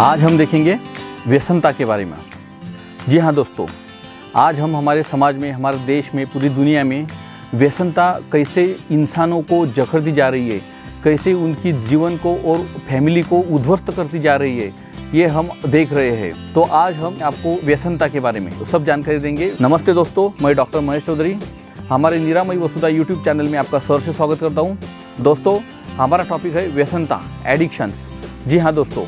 आज हम देखेंगे व्यसनता के बारे में। जी हाँ दोस्तों, आज हम हमारे समाज में, हमारे देश में, पूरी दुनिया में व्यसनता कैसे इंसानों को जकड़ती जा रही है, कैसे उनकी जीवन को और फैमिली को उद्ध्वस्त करती जा रही है, ये हम देख रहे हैं। तो आज हम आपको व्यसनता के बारे में सब जानकारी देंगे। नमस्ते दोस्तों, मैं डॉक्टर महेश चौधरी हमारे निरामयी वसुधा यूट्यूब चैनल में आपका सर से स्वागत करता हूँ। दोस्तों, हमारा टॉपिक है व्यसनता, एडिक्शंस। जी हाँ दोस्तों,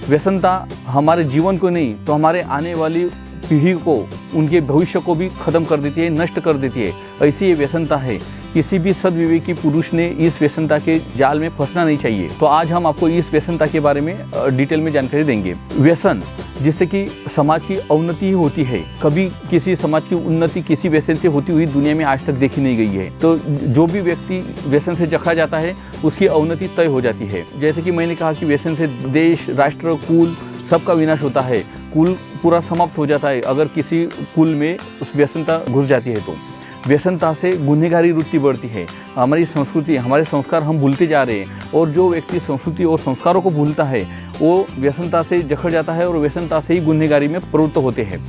व्यसनता हमारे जीवन को नहीं तो हमारे आने वाली पीढ़ी को, उनके भविष्य को भी ख़त्म कर देती है, नष्ट कर देती है। ऐसी ये व्यसनता है। किसी भी सद्विवेकी पुरुष ने इस व्यसनता के जाल में फंसना नहीं चाहिए। तो आज हम आपको इस व्यसनता के बारे में डिटेल में जानकारी देंगे। व्यसन जिससे कि समाज की अवनति ही होती है। कभी किसी समाज की उन्नति किसी व्यसन से होती हुई दुनिया में आज तक देखी नहीं गई है। तो जो भी व्यक्ति व्यसन से जकड़ा जाता है उसकी अवनति तय हो जाती है। जैसे कि मैंने कहा कि व्यसन से देश, राष्ट्र, कुल सबका विनाश होता है। कुल पूरा समाप्त हो जाता है अगर किसी कुल में उस व्यसनता घुस जाती है। तो व्यसनता से गुनहगारी वृत्ति बढ़ती है। हमारी संस्कृति, हमारे संस्कार हम भूलते जा रहे हैं। और जो व्यक्ति संस्कृति और संस्कारों को भूलता है वो व्यसनता से जकड़ जाता है और व्यसनता से ही गुनहगारी में प्रवृत्त होते हैं।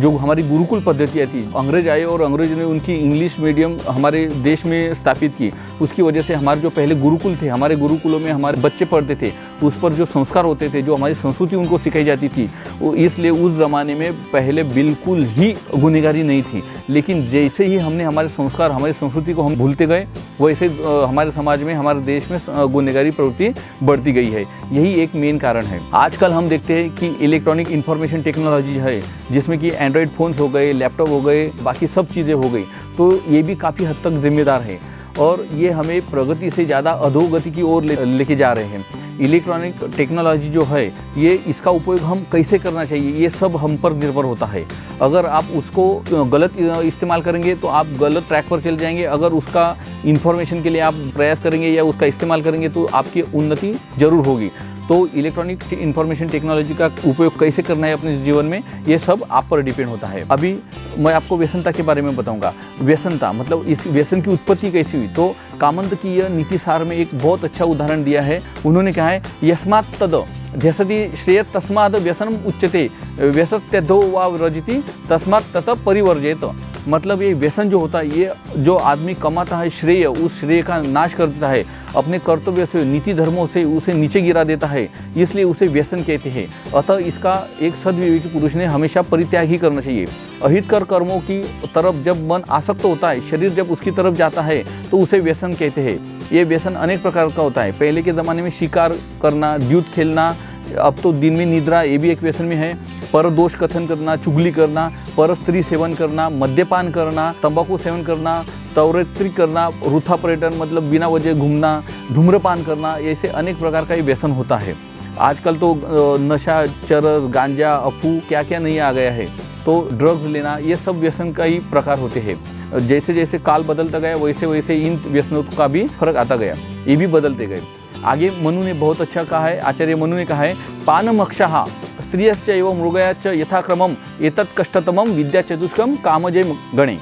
जो हमारी गुरुकुल पद्धतियाँ थी, अंग्रेज आए और अंग्रेज ने उनकी इंग्लिश मीडियम हमारे देश में स्थापित की। उसकी वजह से हमारे जो पहले गुरुकुल थे, हमारे गुरुकुलों में हमारे बच्चे पढ़ते थे, उस पर जो संस्कार होते थे, जो हमारी संस्कृति उनको सिखाई जाती थी, वो इसलिए उस ज़माने में पहले बिल्कुल ही गुनहगारी नहीं थी। लेकिन जैसे ही हमने हमारे संस्कार, हमारी संस्कृति को हम भूलते गए, वैसे हमारे समाज में, हमारे देश में गुनहगारी प्रवृत्ति बढ़ती गई है। यही एक मेन कारण है। आजकल हम देखते हैं कि इलेक्ट्रॉनिक इंफॉर्मेशन टेक्नोलॉजी है, जिसमें कि एंड्रॉयड फ़ोन्स हो गए, लैपटॉप हो गए, बाकी सब चीज़ें हो गई। तो ये भी काफ़ी हद तक जिम्मेदार है और ये हमें प्रगति से ज़्यादा अधोगति की ओर लेके जा रहे हैं। इलेक्ट्रॉनिक टेक्नोलॉजी जो है, ये इसका उपयोग हम कैसे करना चाहिए, ये सब हम पर निर्भर होता है। अगर आप उसको गलत इस्तेमाल करेंगे तो आप गलत ट्रैक पर चल जाएंगे। अगर उसका इन्फॉर्मेशन के लिए आप प्रयास करेंगे या उसका इस्तेमाल करेंगे तो आपकी उन्नति ज़रूर होगी। तो इलेक्ट्रॉनिक इंफॉर्मेशन टेक्नोलॉजी का उपयोग कैसे करना है अपने जीवन में, ये सब आप पर डिपेंड होता है। अभी मैं आपको व्यसनता के बारे में बताऊंगा। व्यसनता मतलब इस व्यसन की उत्पत्ति कैसी हुई। तो कामंत की यह नीति सार में एक बहुत अच्छा उदाहरण दिया है। उन्होंने कहा है, यस्मात् तद झसति श्रेय तस्माद् व्यसनम उच्यते व्यसत्यधो वा व्रजति तस्मात् ततः परिवर्जयेत। मतलब ये व्यसन जो होता है, ये जो आदमी कमाता है श्रेय, उस श्रेय का नाश कर देता है, अपने कर्तव्य से, नीति धर्मों से उसे नीचे गिरा देता है, इसलिए उसे व्यसन कहते हैं। अतः इसका एक सद्विवेकी पुरुष ने हमेशा परित्याग ही करना चाहिए। अहितकर कर्मों की तरफ जब मन आसक्त होता है, शरीर जब उसकी तरफ जाता है तो उसे व्यसन कहते हैं। ये व्यसन अनेक प्रकार का होता है। पहले के ज़माने में शिकार करना, द्यूत खेलना, अब तो दिन में निद्रा, ये भी एक व्यसन में है। पर दोष कथन करना, चुगली करना, पर स्त्री सेवन करना, मद्यपान करना, तंबाकू सेवन करना, तौरेत्री करना, वृथा पर्यटन मतलब बिना वजह घूमना, धूम्रपान करना, ऐसे अनेक प्रकार का ये व्यसन होता है। आजकल तो नशा, चरस, गांजा, अफू क्या क्या नहीं आ गया है। तो ड्रग्स लेना, ये सब व्यसन का ही प्रकार होते हैं। जैसे जैसे काल बदलता गया वैसे वैसे इन व्यसनों का भी फर्क आता गया, ये भी बदलते गए। आगे मनु ने बहुत अच्छा कहा है, आचार्य मनु ने कहा है, पानमक्षः स्त्रियश्च एवं मृगयाश्च यथाक्रमम एतत् कष्टतमम विद्या चतुष्कम कामजय गणे।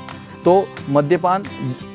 तो मद्यपान,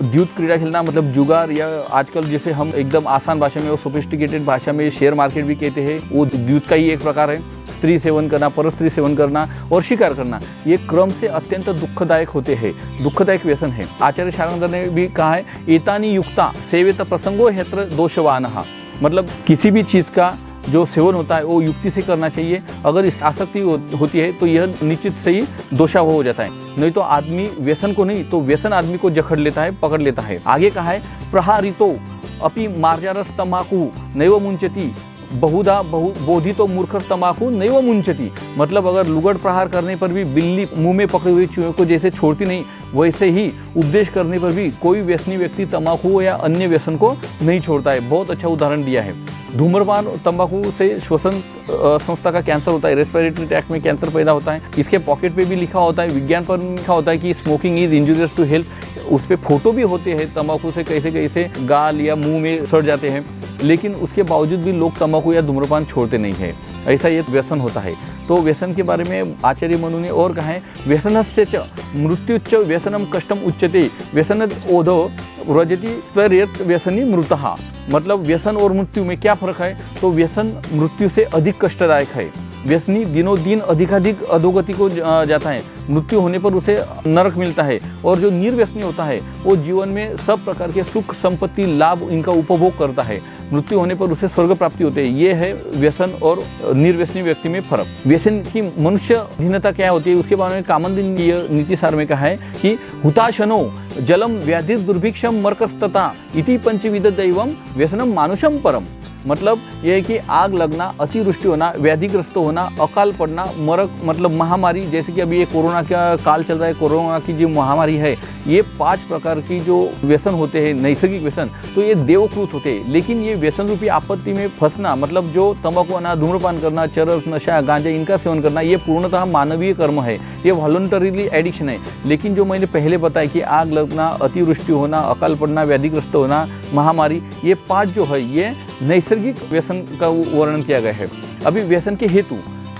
द्यूत क्रीड़ा खेलना मतलब जुगार, या आजकल जैसे हम एकदम आसान भाषा में और सोफिस्टिकेटेड भाषा में शेयर मार्केट भी कहते हैं, वो द्यूत का ही एक प्रकार है। स्त्री सेवन करना, पर स्त्री सेवन करना और शिकार करना, ये क्रम से अत्यंत दुखदायक होते हैं, दुखदायक व्यसन है। आचार्य शारंगर ने भी कहा है, एतानि युक्ता सेवेत प्रसंगो यत्र दोषवानः। मतलब किसी भी चीज़ का जो सेवन होता है वो युक्ति से करना चाहिए। अगर इस आसक्ति होती है तो यह निश्चित से ही दोषावह हो जाता है। नहीं तो आदमी व्यसन को नहीं तो व्यसन आदमी को जकड़ लेता है, पकड़ लेता है। आगे कहा है, प्रहारितो अपि मार्जारस तम्बाकू नैव मुंचति बहुधा बोधितो मूर्ख तम्बाकू नैव मुंचति। मतलब अगर लुगड़ प्रहार करने पर भी बिल्ली मुंह में पकड़े हुए चूहे को जैसे छोड़ती नहीं, वैसे ही उपदेश करने पर भी कोई व्यसनी व्यक्ति तम्बाकू या अन्य व्यसन को नहीं छोड़ता है। बहुत अच्छा उदाहरण दिया है। धूम्रपान, तंबाकू से श्वसन संस्था का कैंसर होता है, रेस्पिरेटरी ट्रैक्ट में कैंसर पैदा होता है। इसके पॉकेट पे भी लिखा होता है, विज्ञान पर लिखा होता है कि smoking is injurious to health. उस पर फोटो भी होते हैं तंबाकू से कैसे कैसे गाल या मुंह में सड़ जाते हैं, लेकिन उसके बावजूद भी लोग तंबाकू या धूम्रपान छोड़ते नहीं है। ऐसा ये व्यसन होता है। तो व्यसन के बारे में आचार्य मनु ने और कहा है, व्यसनस्य च मृत्युच्च व्यसनम कष्टम उच्यते व्यसन ओधो व्रजति त्वरेत व्यसनी मृतः। मतलब व्यसन और मृत्यु में क्या फर्क है? तो व्यसन मृत्यु से अधिक कष्टदायक है व्यसनी दिनों दिन अधिकाधिक अधोगति को जाता है, मृत्यु होने पर उसे नरक मिलता है। और जो निर्व्यसनी होता है वो जीवन में सब प्रकार के सुख संपत्ति लाभ इनका उपभोग करता है, मृत्यु होने पर उसे स्वर्ग प्राप्ति होती है। ये है व्यसन और निर्व्यसनी व्यक्ति में फर्क। व्यसन की मनुष्य अधीनता क्या होती है उसके बारे में कामंदिन नीति सार में कहा है कि हुताशनो जलम व्याधि दुर्भिक्षम मरकस्तता इति पंचविध दैवम व्यसनम मानुषम परम। मतलब ये है कि आग लगना, अतिवृष्टि होना, व्याधिग्रस्त होना, अकाल पड़ना, मरक मतलब महामारी, जैसे कि अभी ये कोरोना का काल चल रहा है, कोरोना की जो महामारी है, ये 5 प्रकार की जो व्यसन होते हैं नैसर्गिक व्यसन, तो ये देवकृत होते हैं। लेकिन ये व्यसन रूपी आपत्ति में फंसना, मतलब जो तंबाकू आना, धूम्रपान करना, चरस, नशा, गांजा इनका सेवन करना, ये पूर्णतः मानवीय कर्म है, ये वॉलंटरीली एडिक्शन है। लेकिन जो मैंने पहले बताया कि आग लगना, अतिवृष्टि होना, अकाल पड़ना, व्याधिग्रस्त होना, महामारी, ये 5 जो है ये नैसर्गिक व्यसन का वर्णन किया गया है। अभी व्यसन के हेतु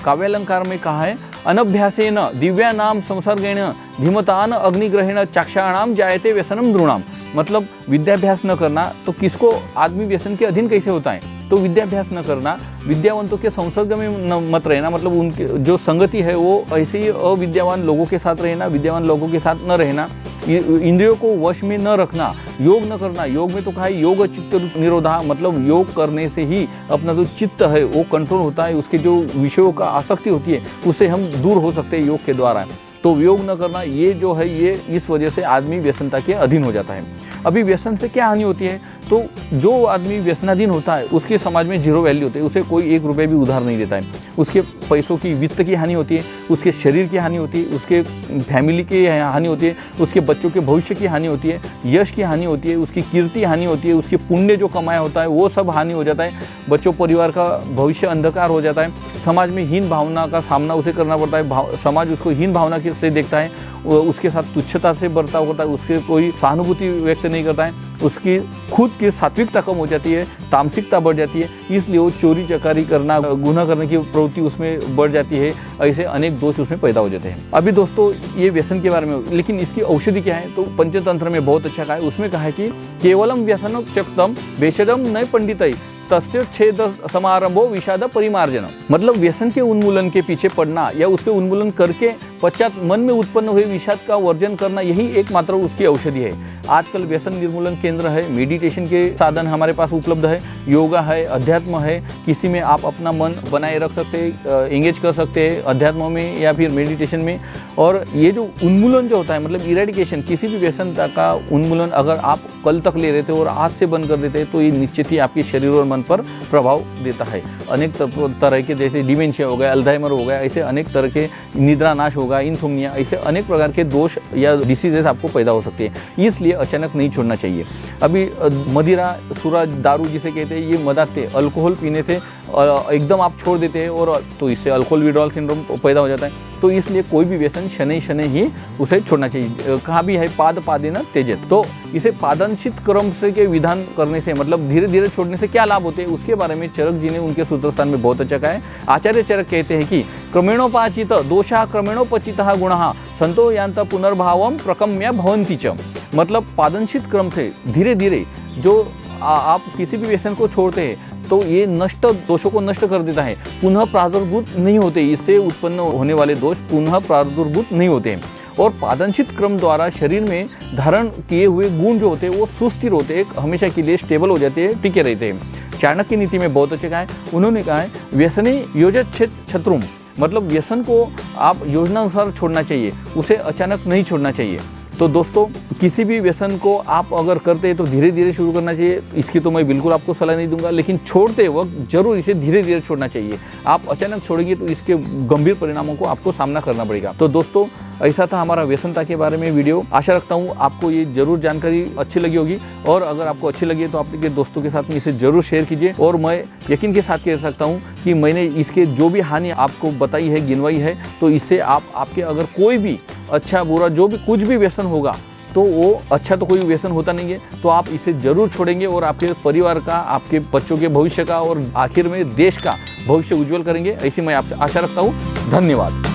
काव्यालंकार में कहा है अनभ्यासेन दिव्यानाम संसर्गेण धीमतान अग्निग्रहेण चाक्षाणाम जायते व्यसनम द्रुणाम। मतलब विद्याभ्यास न करना, तो किसको आदमी व्यसन के अधीन कैसे होता है? तो विद्याभ्यास न करना, विद्यावंतों के संसर्ग में मत रहना, मतलब उनके जो संगति है वो ऐसे ही अविद्यावान लोगों के साथ रहना, विद्यावान लोगों के साथ न रहना, इंद्रियों को वश में न रखना, योग न करना। योग में तो कहा है योग चित्त निरोधा, मतलब योग करने से ही अपना जो चित्त है वो कंट्रोल होता है, उसके जो विषयों का आसक्ति होती है उससे हम दूर हो सकते हैं योग के द्वारा। तो योग न करना ये जो है ये इस वजह से आदमी व्यसनता के अधीन हो जाता है। अभी व्यसन से क्या हानि होती है? तो जो आदमी व्यसनाधीन होता है उसके समाज में जीरो वैल्यू होती है, उसे कोई 1 रुपये भी उधार नहीं देता है, उसके पैसों की वित्त की हानि होती है, उसके शरीर की हानि होती है, उसके फैमिली की हानि होती है, उसके बच्चों के भविष्य की हानि होती है, यश की हानि होती है, उसकी कीर्ति हानि होती है, उसके पुण्य जो कमाया होता है वो सब हानि हो जाता है, बच्चों परिवार का भविष्य अंधकार हो जाता है, समाज में हीन भावना का सामना उसे करना पड़ता है, समाज उसको हीन भावना से देखता है, उसके साथ तुच्छता से बर्ताव होता है, उसके कोई सहानुभूति व्यक्त नहीं करता है, उसकी खुद की सात्विकता कम हो जाती है, तामसिकता बढ़ जाती है, इसलिए वो चोरी चकारी करना, गुनाह करने की प्रवृत्ति उसमें बढ़ जाती है, ऐसे अनेक दोष उसमें पैदा हो जाते हैं। अभी दोस्तों ये व्यसन के बारे में, लेकिन इसकी औषधि क्या है? तो पंचतंत्र में बहुत अच्छा कहा है, उसमें कहा है कि केवलम व्यसनम त्यक्तम भेषजम न पंडितै तस्य छेद समारंभो विषाद परिमार्जन। मतलब व्यसन के उन्मूलन के पीछे पड़ना या उसके उन्मूलन करके पश्चात मन में उत्पन्न हुए विषाद का वर्जन करना, यही एकमात्र उसकी औषधि है। आजकल व्यसन निर्मूलन केंद्र है, मेडिटेशन के साधन हमारे पास उपलब्ध है, योगा है, अध्यात्म है, किसी में आप अपना मन बनाए रख सकते हैं, एंगेज कर सकते हैं अध्यात्म में या फिर मेडिटेशन में। और ये जो उन्मूलन जो होता है, मतलब इरेडिकेशन, किसी भी व्यसनता का उन्मूलन अगर आप कल तक ले रहे थे और आज से बंद कर देते हैं तो ये निश्चित ही आपके शरीर और मन पर प्रभाव देता है। अनेक तरह के, जैसे डिमेंशिया हो गया, अल्जाइमर हो गया, ऐसे अनेक तरह के, निद्रा नाश होगा, इंसोम्निया, ऐसे अनेक प्रकार के दोष या डिसीजेस आपको पैदा हो सकते हैं, इसलिए अचानक नहीं छोड़ना चाहिए। अभी मदिरा, सूरज, दारू जिसे कहते हैं, ये मदाते अल्कोहल पीने से एकदम आप छोड़ देते हैं और तो इससे अल्कोहल विड्रॉल सिंड्रोम पैदा हो जाता है। तो इसलिए कोई भी व्यसन शनै शनै ही उसे छोड़ना चाहिए। कहा भी है पाद पादेन त्यजेत, तो इसे पादंशित क्रम से के विधान करने से, मतलब धीरे धीरे छोड़ने से क्या लाभ होते हैं उसके बारे में चरक जी ने उनके सूत्रस्थान में बहुत अच्छा कहा है। आचार्य चरक कहते हैं कि क्रमेणोपाचित दोषा क्रमेणोपचितः गुणः संतो यान्त पुनर्भावम प्रकम्य भवन्ति च। मतलब पादंशित क्रम से धीरे धीरे जो आप किसी भी व्यसन को छोड़ते हैं तो ये नष्ट दोषों को नष्ट कर देता है, पुनः प्रादुर्भूत नहीं होते, इससे उत्पन्न होने वाले दोष पुनः प्रादुर्भूत नहीं होते हैं। और पादंशित क्रम द्वारा शरीर में धारण किए हुए गुण जो होते हैं वो सुस्थिर होते हैं, हमेशा के लिए स्टेबल हो जाते हैं, टिके रहते हैं। चाणक्य नीति में बहुत अच्छे कहा है, उन्होंने कहा है व्यसने योजच्छेद शत्रुम, मतलब व्यसन को आप योजनानुसार छोड़ना चाहिए, उसे अचानक नहीं छोड़ना चाहिए। तो दोस्तों किसी भी व्यसन को आप अगर करते हैं तो धीरे धीरे शुरू करना चाहिए, इसकी तो मैं बिल्कुल आपको सलाह नहीं दूंगा, लेकिन छोड़ते वक्त जरूर इसे धीरे धीरे छोड़ना चाहिए। आप अचानक छोड़ेंगे तो इसके गंभीर परिणामों को आपको सामना करना पड़ेगा। तो दोस्तों ऐसा था हमारा व्यसनता के बारे में वीडियो। आशा रखता हूँ आपको ये जरूर जानकारी अच्छी लगी होगी, और अगर आपको अच्छी लगी है तो आपके दोस्तों के साथ में इसे जरूर शेयर कीजिए। और मैं यकीन के साथ कह सकता हूँ कि मैंने इसके जो भी हानि आपको बताई है, गिनवाई है, तो इससे आपके अगर कोई भी अच्छा बुरा जो भी कुछ भी व्यसन होगा तो वो अच्छा तो कोई व्यसन होता नहीं है, तो आप इसे जरूर छोड़ेंगे और आपके परिवार का, आपके बच्चों के भविष्य का और आखिर में देश का भविष्य उज्जवल करेंगे, ऐसी मैं आपसे आशा रखता हूँ। धन्यवाद।